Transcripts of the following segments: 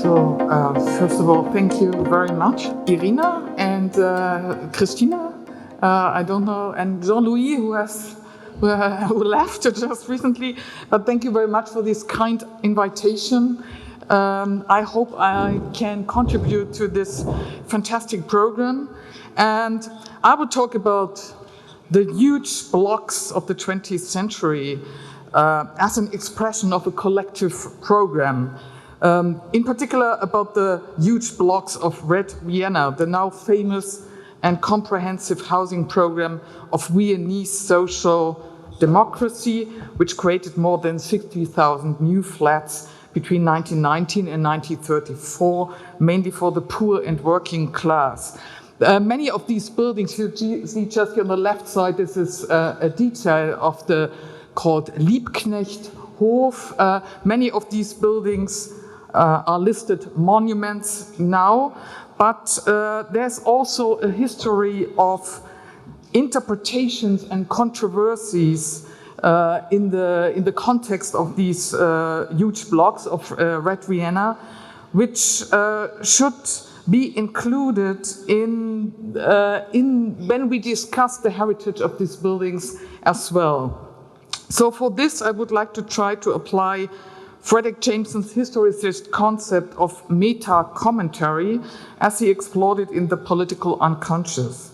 So, first of all, thank you very much, Irina and Christina. I don't know, and Jean-Louis, who left just recently. But thank you very much for this kind invitation. I hope I can contribute to this fantastic program. And I will talk about the huge blocks of the 20th century as an expression of a collective program. In particular about the huge blocks of Red Vienna, the now famous and comprehensive housing program of Viennese social democracy, which created more than 60,000 new flats between 1919 and 1934, mainly for the poor and working class. Many of these buildings, you see just here on the left side, this is a detail of the called Liebknechthof. Many of these buildings are listed monuments now, but there's also a history of interpretations and controversies in the context of these huge blocks of Red Vienna, which should be included in when we discuss the heritage of these buildings as well. So for this, I would like to try to apply Frederick Jameson's historicist concept of meta-commentary as he explored it in The Political Unconscious.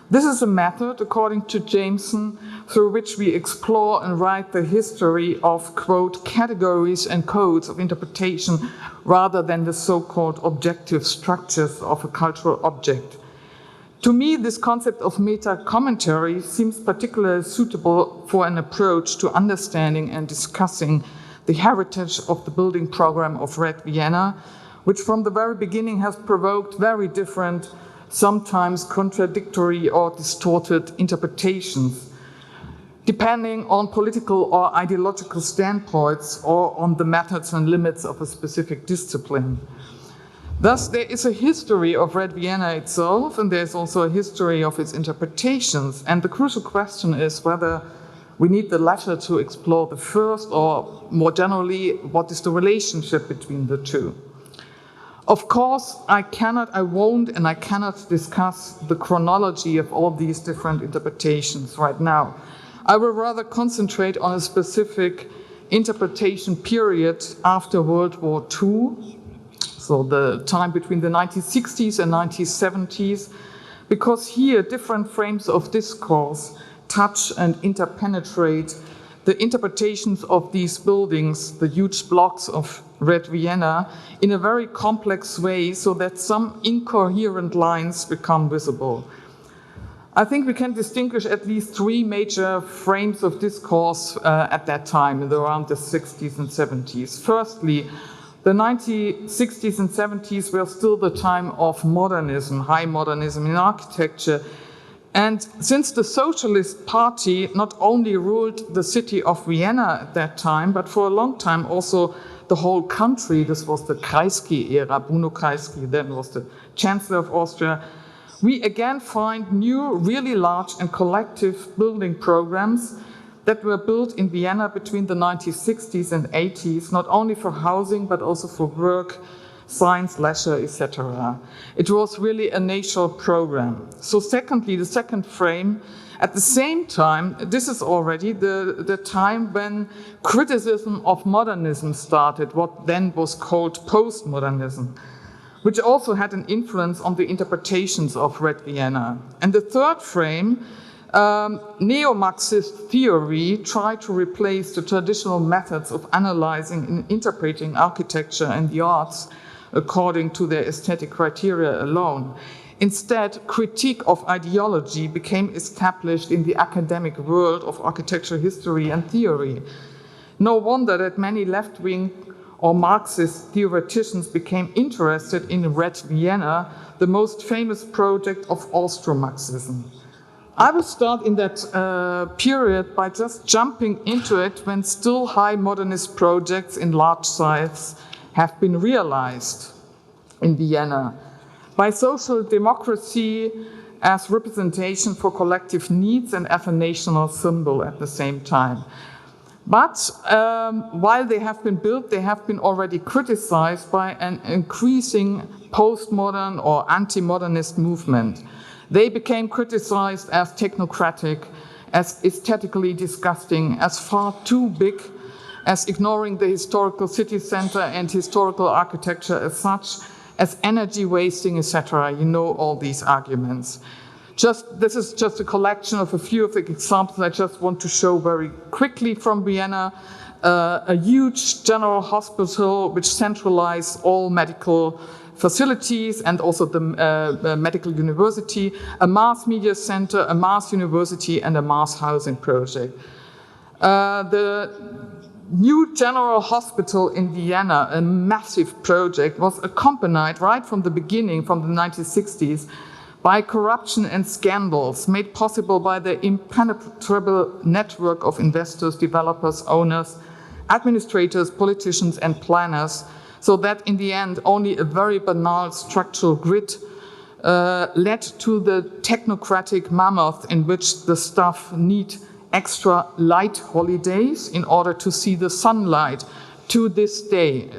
This is a method, according to Jameson, through which we explore and write the history of, quote, categories and codes of interpretation rather than the so-called objective structures of a cultural object. To me, this concept of meta-commentary seems particularly suitable for an approach to understanding and discussing the heritage of the building program of Red Vienna, which from the very beginning has provoked very different, sometimes contradictory or distorted interpretations, depending on political or ideological standpoints or on the methods and limits of a specific discipline. Thus, there is a history of Red Vienna itself, and there's also a history of its interpretations. And the crucial question is whether we need the latter to explore the first, or more generally, what is the relationship between the two. Of course, I won't and I cannot discuss the chronology of all these different interpretations right now. I will rather concentrate on a specific interpretation period after World War II, so the time between the 1960s and 1970s, because here different frames of discourse touch and interpenetrate the interpretations of these buildings, the huge blocks of Red Vienna, in a very complex way so that some incoherent lines become visible. I think we can distinguish at least three major frames of discourse at that time, around the 60s and 70s. Firstly, the 1960s and 70s were still the time of modernism, high modernism in architecture. And since the Socialist Party not only ruled the city of Vienna at that time, but for a long time also the whole country, this was the Kreisky era, Bruno Kreisky then was the Chancellor of Austria, we again find new, really large and collective building programs that were built in Vienna between the 1960s and 80s, not only for housing, but also for work, science, leisure, etc. It was really a national program. So secondly, the second frame, at the same time, this is already the time when criticism of modernism started, what then was called postmodernism, which also had an influence on the interpretations of Red Vienna. And the third frame, neo-Marxist theory tried to replace the traditional methods of analyzing and interpreting architecture and the arts according to their aesthetic criteria alone. Instead, critique of ideology became established in the academic world of architecture history and theory. No wonder that many left-wing or Marxist theoreticians became interested in Red Vienna, the most famous project of Austro-Marxism. I will start in that period by just jumping into it when still high modernist projects in large size have been realized in Vienna by social democracy as representation for collective needs and as a national symbol at the same time. But while they have been built, they have been already criticized by an increasing postmodern or anti-modernist movement. They became criticized as technocratic, as aesthetically disgusting, as far too big, as ignoring the historical city center and historical architecture as such, as energy wasting, etc. You know all these arguments. This is just a collection of a few of the examples I just want to show very quickly from Vienna. A huge general hospital which centralized all medical facilities and also the medical university, a mass media center, a mass university, and a mass housing project. The new general hospital in Vienna, a massive project, was accompanied right from the beginning, from the 1960s, by corruption and scandals made possible by the impenetrable network of investors, developers, owners, administrators, politicians, and planners, so that in the end only a very banal structural grid led to the technocratic mammoth in which the staff need extra light holidays in order to see the sunlight to this day.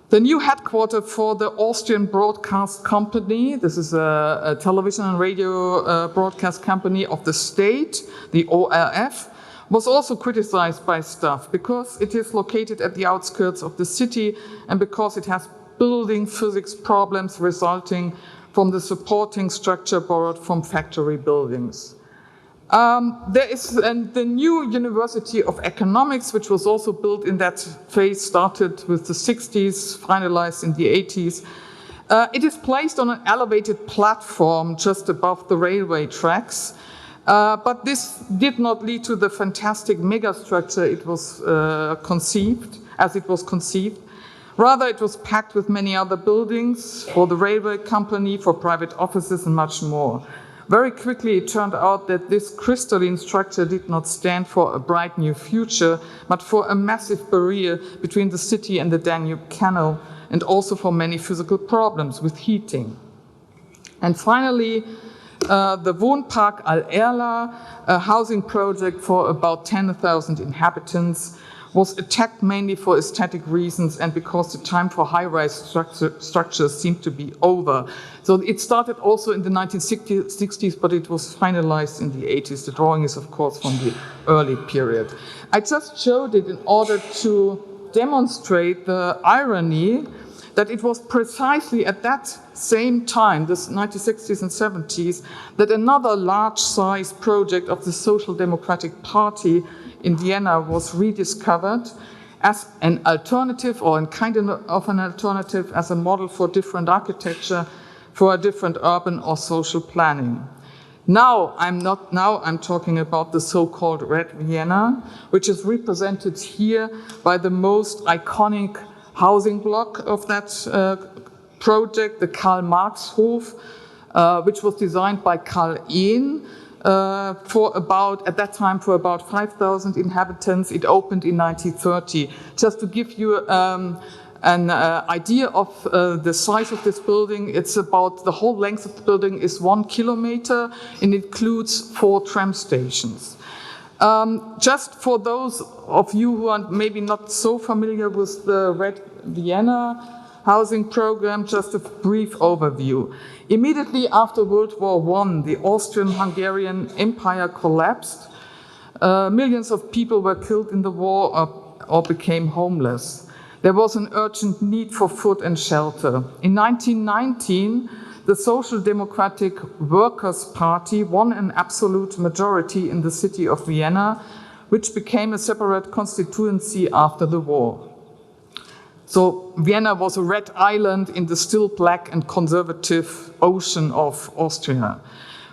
The new headquarters for the Austrian Broadcast Company, this is a television and radio broadcast company of the state, the ORF, was also criticized by staff because it is located at the outskirts of the city and because it has building physics problems resulting from the supporting structure borrowed from factory buildings. There is the new University of Economics, which was also built in that phase, started with the 60s, finalized in the 80s. It is placed on an elevated platform just above the railway tracks, but this did not lead to the fantastic megastructure it was conceived. Rather, it was packed with many other buildings for the railway company, for private offices, and much more. Very quickly, it turned out that this crystalline structure did not stand for a bright new future, but for a massive barrier between the city and the Danube Canal, and also for many physical problems with heating. And finally, the Wohnpark Al-Erla, a housing project for about 10,000 inhabitants, was attacked mainly for aesthetic reasons and because the time for high-rise structures seemed to be over. So it started also in the 1960s, but it was finalized in the 80s. The drawing is, of course, from the early period. I just showed it in order to demonstrate the irony that it was precisely at that same time, the 1960s and 70s, that another large-size project of the Social Democratic Party in Vienna was rediscovered as an alternative, or in kind of an alternative, as a model for different architecture, for a different urban or social planning. Now I'm talking about the so-called Red Vienna, which is represented here by the most iconic housing block of that project, the Karl Marx Hof, which was designed by Karl Ehn, at that time for about 5,000 inhabitants. It opened in 1930. Just to give you an idea of the size of this building, it's about, the whole length of the building is 1 kilometer and includes 4 tram stations. Just for those of you who are maybe not so familiar with the Red Vienna housing program, just a brief overview. Immediately after World War I, the Austrian-Hungarian Empire collapsed. Millions of people were killed in the war or became homeless. There was an urgent need for food and shelter. In 1919, the Social Democratic Workers' Party won an absolute majority in the city of Vienna, which became a separate constituency after the war. So Vienna was a red island in the still black and conservative ocean of Austria.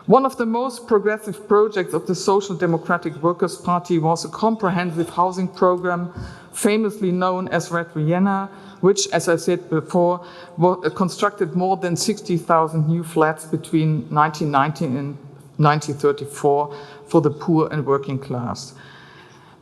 One of the most progressive projects of the Social Democratic Workers' Party was a comprehensive housing program, famously known as Red Vienna, which, as I said before, constructed more than 60,000 new flats between 1919 and 1934 for the poor and working class.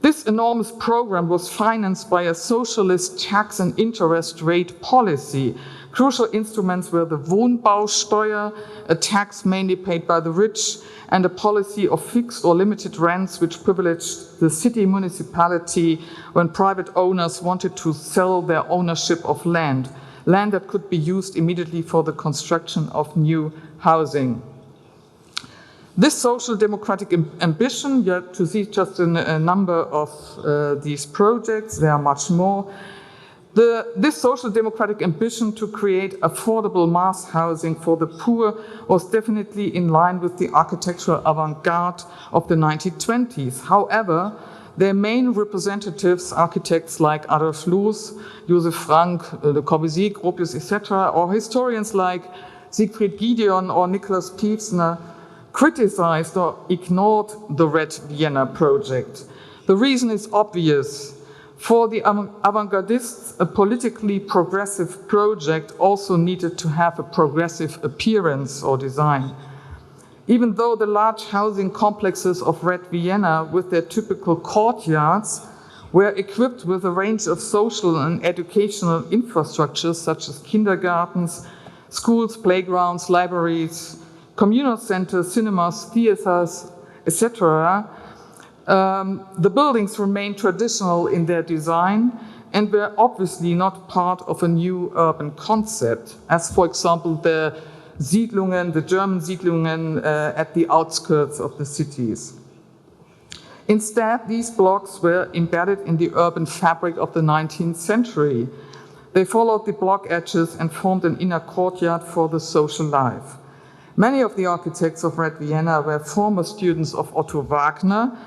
This enormous program was financed by a socialist tax and interest rate policy. Crucial instruments were the Wohnbausteuer, a tax mainly paid by the rich, and a policy of fixed or limited rents which privileged the city municipality when private owners wanted to sell their ownership of land that could be used immediately for the construction of new housing. This social democratic ambition, you have to see just a number of these projects, there are much more. This social democratic ambition to create affordable mass housing for the poor was definitely in line with the architectural avant-garde of the 1920s. However, their main representatives, architects like Adolf Loos, Joseph Frank, Le Corbusier, Gropius, etc., or historians like Siegfried Gideon or Nicholas Piefsner, criticized or ignored the Red Vienna project. The reason is obvious. For the avant-gardists, a politically progressive project also needed to have a progressive appearance or design. Even though the large housing complexes of Red Vienna with their typical courtyards were equipped with a range of social and educational infrastructures such as kindergartens, schools, playgrounds, libraries, communal centers, cinemas, theaters, etc., the buildings remained traditional in their design and were obviously not part of a new urban concept, as for example the Siedlungen, the German Siedlungen at the outskirts of the cities. Instead, these blocks were embedded in the urban fabric of the 19th century. They followed the block edges and formed an inner courtyard for the social life. Many of the architects of Red Vienna were former students of Otto Wagner.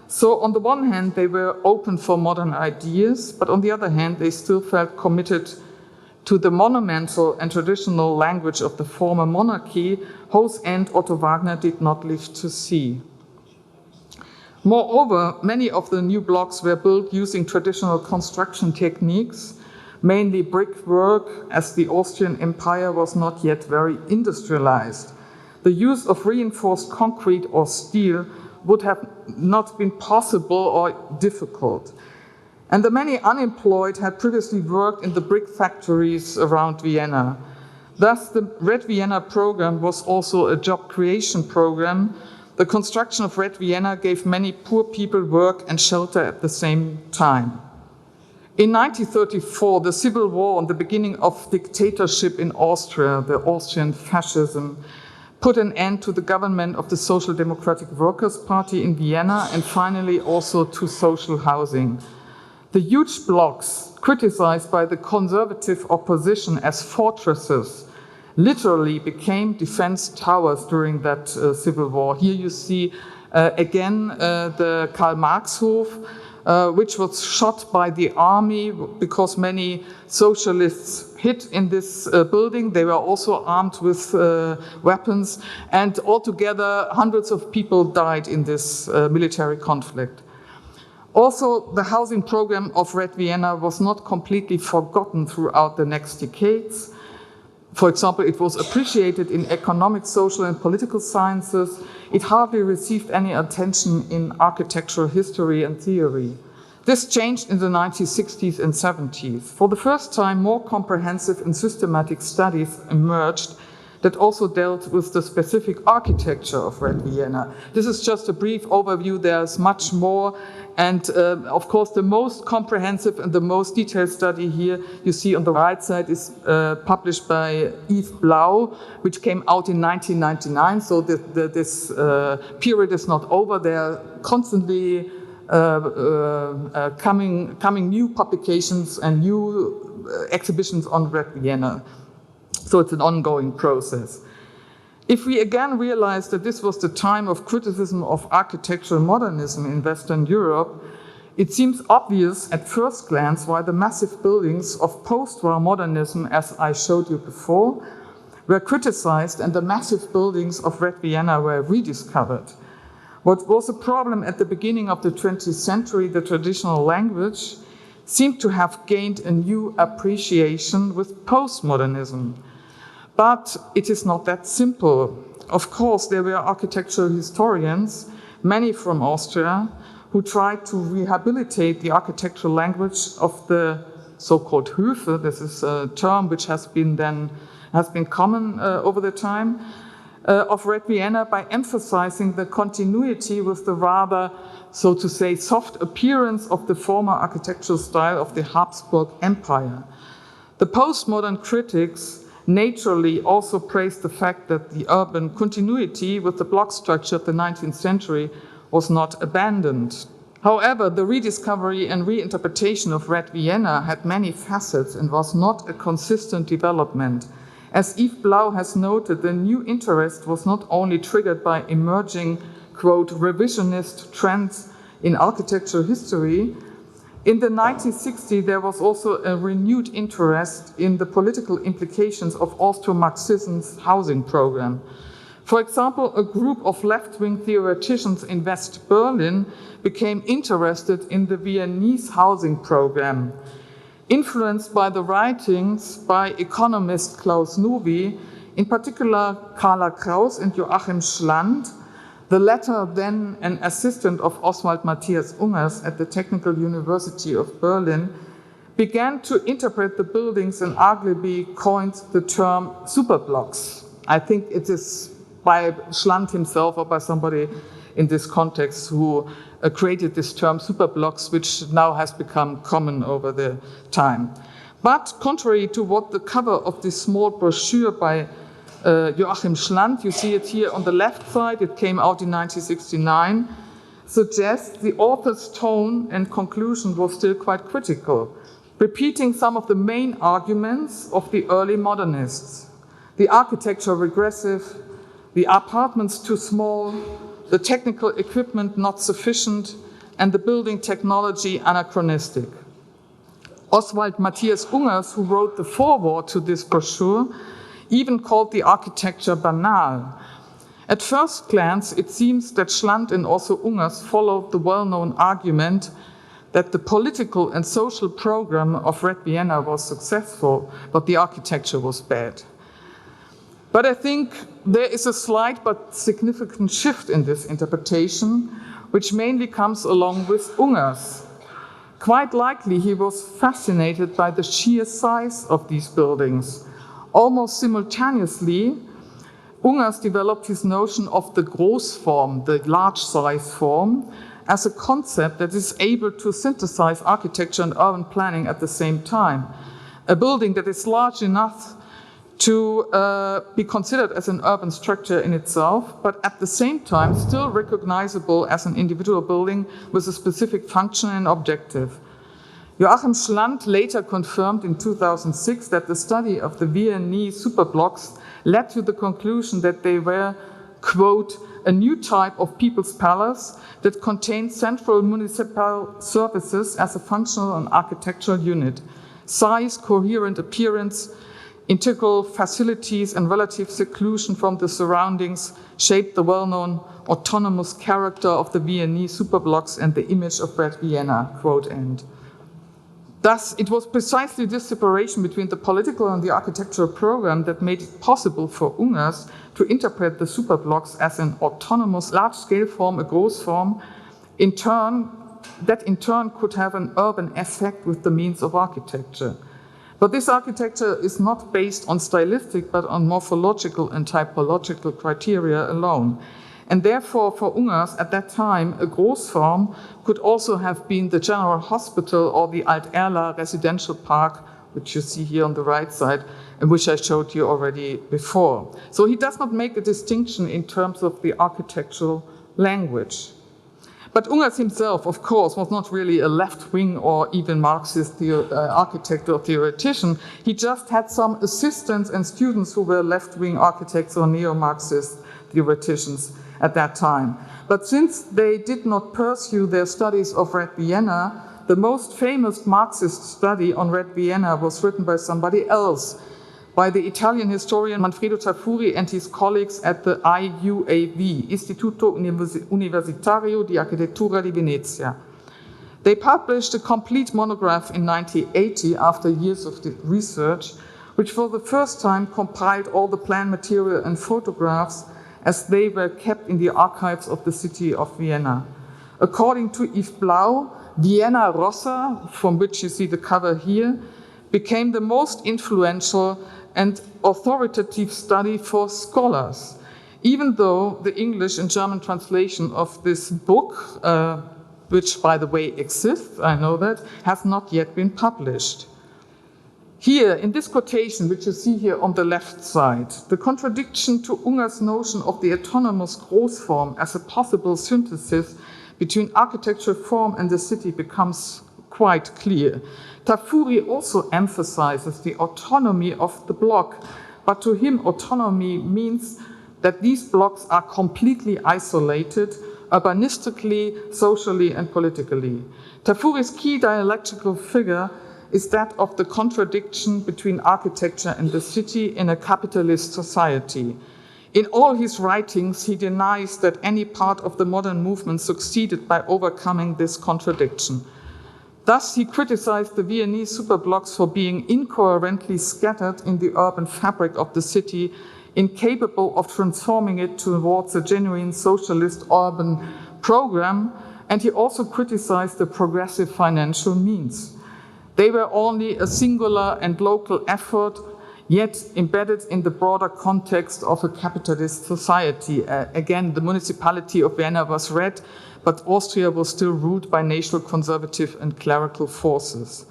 So on the one hand, they were open for modern ideas, but on the other hand, they still felt committed to the monumental and traditional language of the former monarchy, whose end Otto Wagner did not live to see. Moreover, many of the new blocks were built using traditional construction techniques, mainly brickwork, as the Austrian Empire was not yet very industrialized. The use of reinforced concrete or steel would have not been possible or difficult. And the many unemployed had previously worked in the brick factories around Vienna. Thus, the Red Vienna program was also a job creation program. The construction of Red Vienna gave many poor people work and shelter at the same time. In 1934, the civil war and the beginning of dictatorship in Austria, the Austrian fascism, put an end to the government of the Social Democratic Workers' Party in Vienna and finally also to social housing. The huge blocks, criticized by the conservative opposition as fortresses, literally became defense towers during that civil war. Here you see again the Karl-Marx-Hof, which was shot by the army because many socialists hid in this building. They were also armed with weapons, and altogether hundreds of people died in this military conflict. Also, the housing program of Red Vienna was not completely forgotten throughout the next decades. For example, it was appreciated in economic, social, and political sciences. It hardly received any attention in architectural history and theory. This changed in the 1960s and 70s. For the first time, more comprehensive and systematic studies emerged that also dealt with the specific architecture of Red Vienna. This is just a brief overview. There's much more. And of course, the most comprehensive and the most detailed study here you see on the right side is published by Yves Blau, which came out in 1999. So this period is not over. There are constantly coming new publications and new exhibitions on Red Vienna. So it's an ongoing process. If we again realize that this was the time of criticism of architectural modernism in Western Europe, it seems obvious at first glance why the massive buildings of post-war modernism, as I showed you before, were criticized and the massive buildings of Red Vienna were rediscovered. What was a problem at the beginning of the 20th century, the traditional language, seemed to have gained a new appreciation with postmodernism. But it is not that simple. Of course, there were architectural historians, many from Austria, who tried to rehabilitate the architectural language of the so-called Höfe. This is a term which has been common over the time, of Red Vienna, by emphasizing the continuity with the rather, so to say, soft appearance of the former architectural style of the Habsburg Empire. The postmodern critics naturally also praised the fact that the urban continuity with the block structure of the 19th century was not abandoned. However, the rediscovery and reinterpretation of Red Vienna had many facets and was not a consistent development. As Yves Blau has noted, the new interest was not only triggered by emerging, quote, revisionist trends in architectural history. In the 1960s, there was also a renewed interest in the political implications of Austro-Marxism's housing program. For example, a group of left-wing theoreticians in West Berlin became interested in the Viennese housing program. Influenced by the writings by economist Klaus Nowy, in particular Carla Kraus and Joachim Schland, the latter then an assistant of Oswald Matthias Ungers at the Technical University of Berlin, began to interpret the buildings and arguably coined the term superblocks. I think it is by Schland himself or by somebody in this context who created this term superblocks, which now has become common over the time. But contrary to what the cover of this small brochure by Joachim Schland, you see it here on the left side, it came out in 1969, suggests, the author's tone and conclusion was still quite critical, repeating some of the main arguments of the early modernists. The architecture regressive, the apartments too small, the technical equipment not sufficient, and the building technology anachronistic. Oswald Matthias Ungers, who wrote the foreword to this brochure, even called the architecture banal. At first glance, it seems that Schland and also Ungers followed the well-known argument that the political and social program of Red Vienna was successful, but the architecture was bad. But I think there is a slight but significant shift in this interpretation, which mainly comes along with Ungers. Quite likely he was fascinated by the sheer size of these buildings. Almost simultaneously, Ungers developed his notion of the Großform, the large size form, as a concept that is able to synthesize architecture and urban planning at the same time. A building that is large enough to be considered as an urban structure in itself, but at the same time still recognizable as an individual building with a specific function and objective. Joachim Schland later confirmed in 2006 that the study of the Viennese superblocks led to the conclusion that they were, quote, a new type of people's palace that contained central municipal services as a functional and architectural unit. Size, coherent appearance, integral facilities and relative seclusion from the surroundings shaped the well-known autonomous character of the Viennese superblocks and the image of Red Vienna, quote end. Thus, it was precisely this separation between the political and the architectural program that made it possible for Ungers to interpret the superblocks as an autonomous large-scale form, a Großform, that in turn could have an urban effect with the means of architecture. But this architecture is not based on stylistic, but on morphological and typological criteria alone. And therefore, for Ungers at that time, a Großform could also have been the General Hospital or the Alt-Erla residential park, which you see here on the right side, and which I showed you already before. So he does not make a distinction in terms of the architectural language. But Ungers himself, of course, was not really a left-wing or even Marxist architect or theoretician. He just had some assistants and students who were left-wing architects or neo-Marxist theoreticians at that time. But since they did not pursue their studies of Red Vienna, the most famous Marxist study on Red Vienna was written by somebody else, by the Italian historian Manfredo Tafuri and his colleagues at the IUAV, Istituto Universitario di Architettura di Venezia. They published a complete monograph in 1980 after years of research, which for the first time compiled all the plan material and photographs as they were kept in the archives of the city of Vienna. According to Yves Blau, Vienna Rossa, from which you see the cover here, became the most influential and authoritative study for scholars, even though the English and German translation of this book, which by the way exists, I know that, has not yet been published. Here, in this quotation, which you see here on the left side, the contradiction to Unger's notion of the autonomous Großform as a possible synthesis between architectural form and the city becomes quite clear. Tafuri also emphasizes the autonomy of the block, but to him autonomy means that these blocks are completely isolated, urbanistically, socially and politically. Tafuri's key dialectical figure is that of the contradiction between architecture and the city in a capitalist society. In all his writings, he denies that any part of the modern movement succeeded by overcoming this contradiction. Thus, he criticized the Viennese superblocks for being incoherently scattered in the urban fabric of the city, incapable of transforming it towards a genuine socialist urban program, and he also criticized the progressive financial means. They were only a singular and local effort, yet embedded in the broader context of a capitalist society. Again, the municipality of Vienna was red, but Austria was still ruled by national conservative and clerical forces.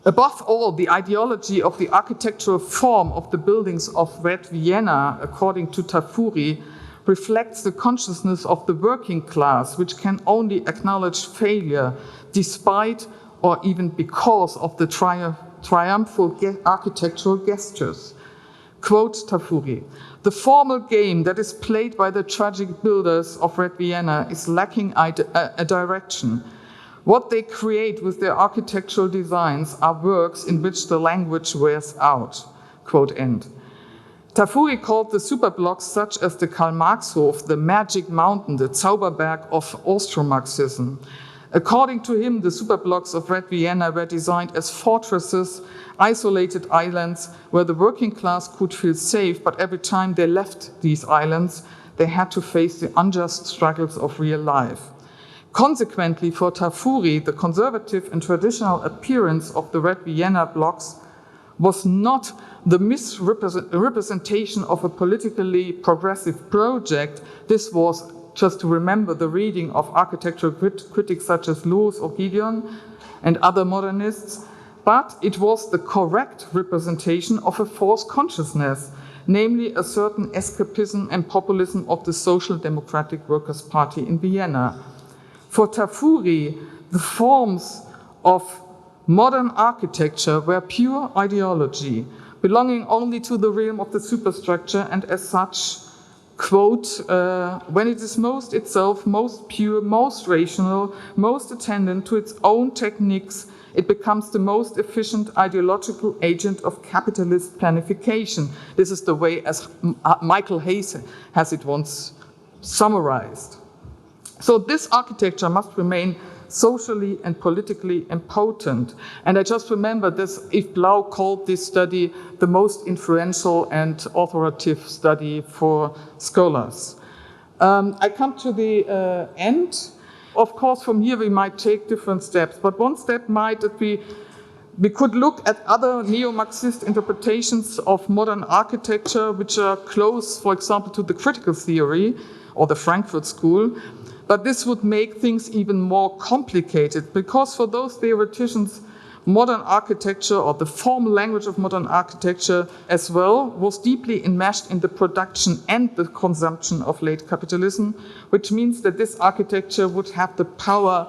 Above all, the ideology of the architectural form of the buildings of Red Vienna, according to Tafuri, reflects the consciousness of the working class, which can only acknowledge failure despite or even because of the triumphal architectural gestures. Quote Tafuri, "The formal game that is played by the tragic builders of Red Vienna is lacking a direction. What they create with their architectural designs are works in which the language wears out." Quote end. Tafuri called the superblocks such as the Karl-Marx-Hof the magic mountain, the Zauberberg of Austro-Marxism. According to him, the superblocks of Red Vienna were designed as fortresses, isolated islands where the working class could feel safe, but every time they left these islands, they had to face the unjust struggles of real life. Consequently, for Tafuri, the conservative and traditional appearance of the Red Vienna blocks was not the misrepresentation of a politically progressive project. This was, just to remember the reading of architectural critics such as Loos or Gideon and other modernists, but it was the correct representation of a false consciousness, namely a certain escapism and populism of the Social Democratic Workers' Party in Vienna. For Tafuri, the forms of modern architecture were pure ideology, belonging only to the realm of the superstructure, and as such, quote, "When it is most itself, most pure, most rational, most attendant to its own techniques, it becomes the most efficient ideological agent of capitalist planification." This is the way as Michael Hayes has it once summarized. So this architecture must remain socially and politically impotent. And I just remember this, Yves Blau called this study the most influential and authoritative study for scholars. I come to the end. Of course, from here we might take different steps, but one step might be we could look at other neo-Marxist interpretations of modern architecture, which are close, for example, to the critical theory or the Frankfurt School. But this would make things even more complicated, because for those theoreticians, modern architecture, or the formal language of modern architecture as well, was deeply enmeshed in the production and the consumption of late capitalism, which means that this architecture would have the power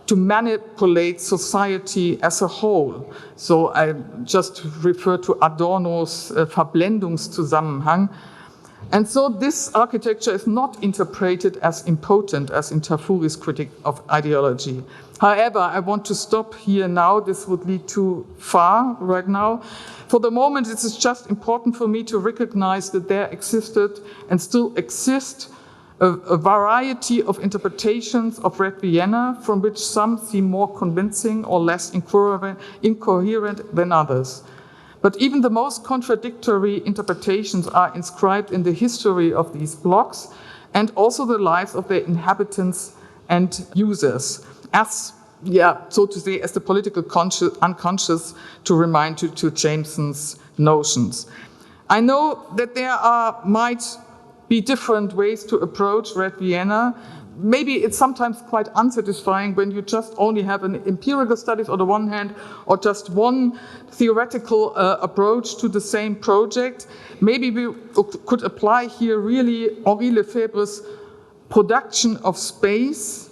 to manipulate society as a whole. So I just refer to Adorno's Verblendungszusammenhang. And so this architecture is not interpreted as impotent as in Tafuri's critique of ideology. However, I want to stop here now. This would lead too far right now. For the moment, it is just important for me to recognize that there existed and still exist a variety of interpretations of Red Vienna, from which some seem more convincing or less incoherent than others. But even the most contradictory interpretations are inscribed in the history of these blocks and also the lives of their inhabitants and users, as, so to say, as the political unconscious, to remind you to Jameson's notions. I know that there might be different ways to approach Red Vienna. Maybe it's sometimes quite unsatisfying when you just only have an empirical studies on the one hand, or just one theoretical approach to the same project. Maybe we could apply here really Henri Lefebvre's production of space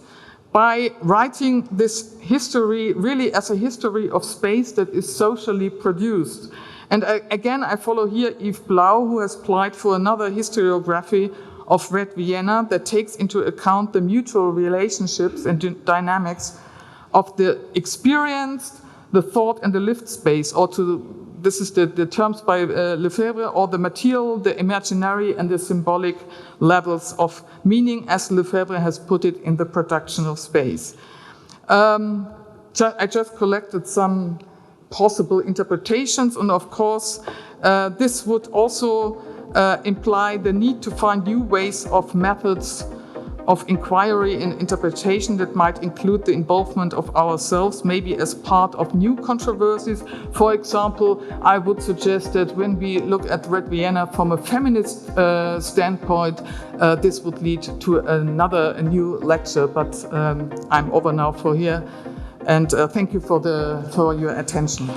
by writing this history really as a history of space that is socially produced. And again, I follow here Yves Blau, who has applied for another historiography of Red Vienna that takes into account the mutual relationships and dynamics of the experienced, the thought, and the lived space, or this is the terms by Lefebvre, or the material, the imaginary, and the symbolic levels of meaning, as Lefebvre has put it in the production of space. I just collected some possible interpretations, and of course, this would also imply the need to find new ways of methods of inquiry and interpretation that might include the involvement of ourselves, maybe as part of new controversies. For example, I would suggest that when we look at Red Vienna from a feminist standpoint, this would lead to a new lecture, but I'm over now for here. And thank you for your attention.